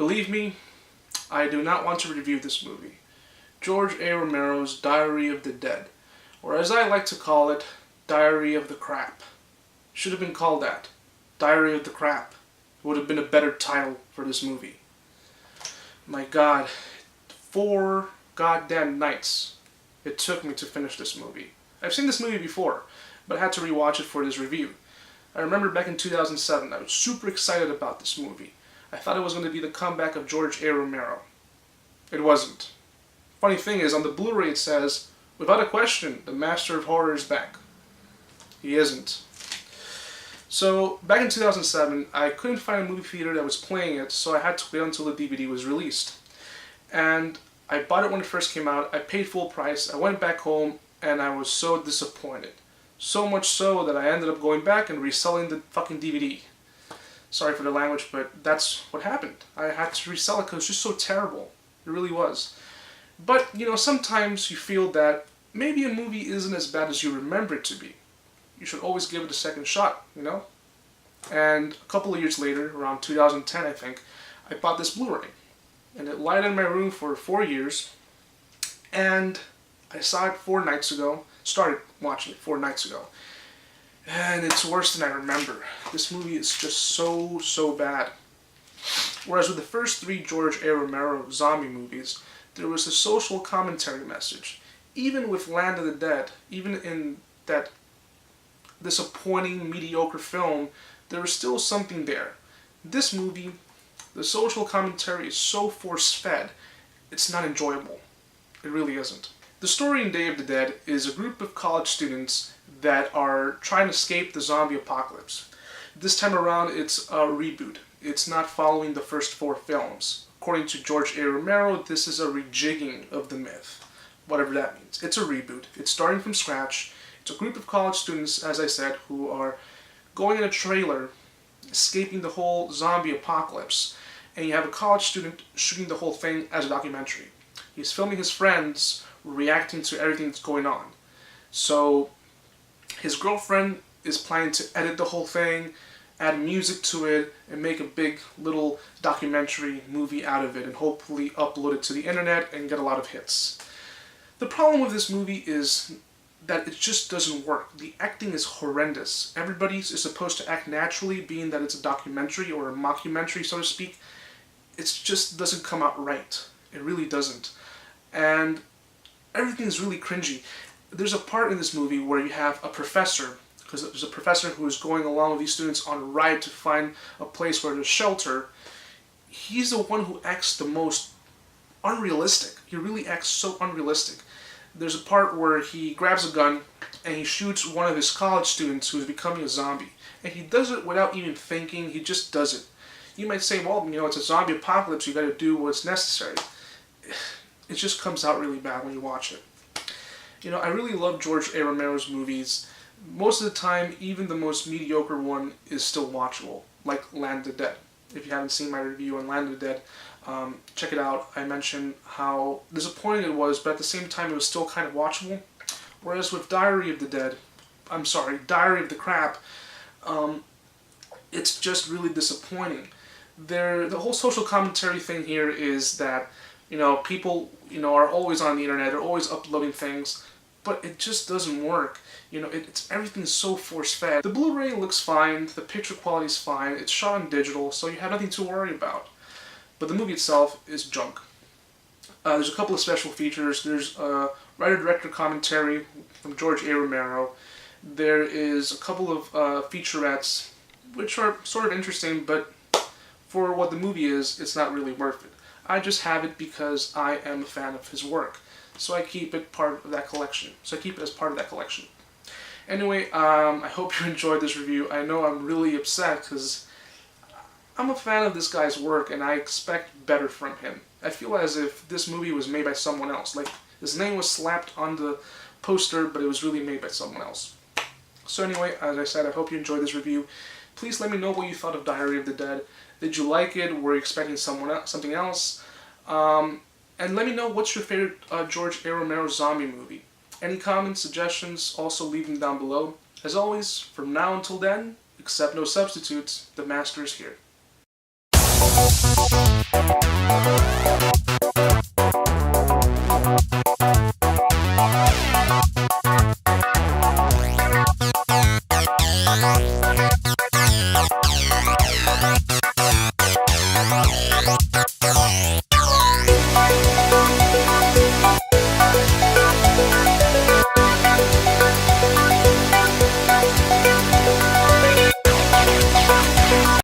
Believe me, I do not want to review this movie. George A. Romero's Diary of the Dead, or as I like to call it, Diary of the Crap. Should have been called that. Diary of the Crap. It would have been a better title for this movie. My God, 4 goddamn nights it took me to finish this movie. I've seen this movie before, but I had to rewatch it for this review. I remember back in 2007, I was super excited about this movie. I thought it was going to be the comeback of George A. Romero. It wasn't. Funny thing is, on the Blu-ray it says, without a question, the master of horror is back. He isn't. So, back in 2007, I couldn't find a movie theater that was playing it, so I had to wait until the DVD was released. And I bought it when it first came out, I paid full price, I went back home, and I was so disappointed. So much so that I ended up going back and reselling the fucking DVD. Sorry for the language, but that's what happened. I had to resell it because it was just so terrible. It really was. But, you know, sometimes you feel that maybe a movie isn't as bad as you remember it to be. You should always give it a second shot, you know? And a couple of years later, around 2010 I think, I bought this Blu-ray. And it lied in my room for 4 years. And I saw it 4 nights ago. Started watching it 4 nights ago. And it's worse than I remember. This movie is just so bad. Whereas with the first 3 George A. Romero zombie movies, there was a social commentary message. Even with Land of the Dead, even in that disappointing, mediocre film, there was still something there. This movie, the social commentary is so force-fed, it's not enjoyable. It really isn't. The story in Day of the Dead is a group of college students that are trying to escape the zombie apocalypse. This time around, it's a reboot. It's not following the first 4 films. According to George A. Romero, this is a rejigging of the myth. Whatever that means. It's a reboot. It's starting from scratch. It's a group of college students, as I said, who are going in a trailer, escaping the whole zombie apocalypse. And you have a college student shooting the whole thing as a documentary. He's filming his friends reacting to everything that's going on. So his girlfriend is planning to edit the whole thing, add music to it, and make a big little documentary movie out of it, and hopefully upload it to the internet and get a lot of hits. The problem with this movie is that it just doesn't work. The acting is horrendous. Everybody is supposed to act naturally, being that it's a documentary or a mockumentary, so to speak. It just doesn't come out right. It really doesn't. And everything is really cringy. There's a part in this movie where you have a professor, because there's a professor who is going along with these students on a ride to find a place where there's shelter. He's the one who acts the most unrealistic. He really acts so unrealistic. There's a part where he grabs a gun and he shoots one of his college students who's becoming a zombie. And he does it without even thinking, he just does it. You might say, well, you know, it's a zombie apocalypse, you gotta do what's necessary. It just comes out really bad when you watch it. You know, I really love George A. Romero's movies. Most of the time, even the most mediocre one is still watchable, like Land of the Dead. If you haven't seen my review on Land of the Dead, check it out. I mentioned how disappointing it was, but at the same time it was still kind of watchable. Whereas with Diary of the Crap, it's just really disappointing. The whole social commentary thing here is that, you know, people, you know, are always on the internet, they're always uploading things, but it just doesn't work. You know, everything's so force-fed. The Blu-ray looks fine, the picture quality is fine, it's shot on digital, so you have nothing to worry about. But the movie itself is junk. There's a couple of special features. There's a writer-director commentary from George A. Romero. There is a couple of featurettes, which are sort of interesting, but for what the movie is, it's not really worth it. I just have it because I am a fan of his work. So I keep it part of that collection. So I keep it as part of that collection. Anyway, I hope you enjoyed this review. I know I'm really upset because I'm a fan of this guy's work and I expect better from him. I feel as if this movie was made by someone else. Like, his name was slapped on the poster, but it was really made by someone else. So anyway, as I said, I hope you enjoyed this review. Please let me know what you thought of Diary of the Dead. Did you like it? Were you expecting something else? And let me know what's your favorite George A. Romero zombie movie. Any comments, suggestions, also leave them down below. As always, from now until then, accept no substitutes, the master is here.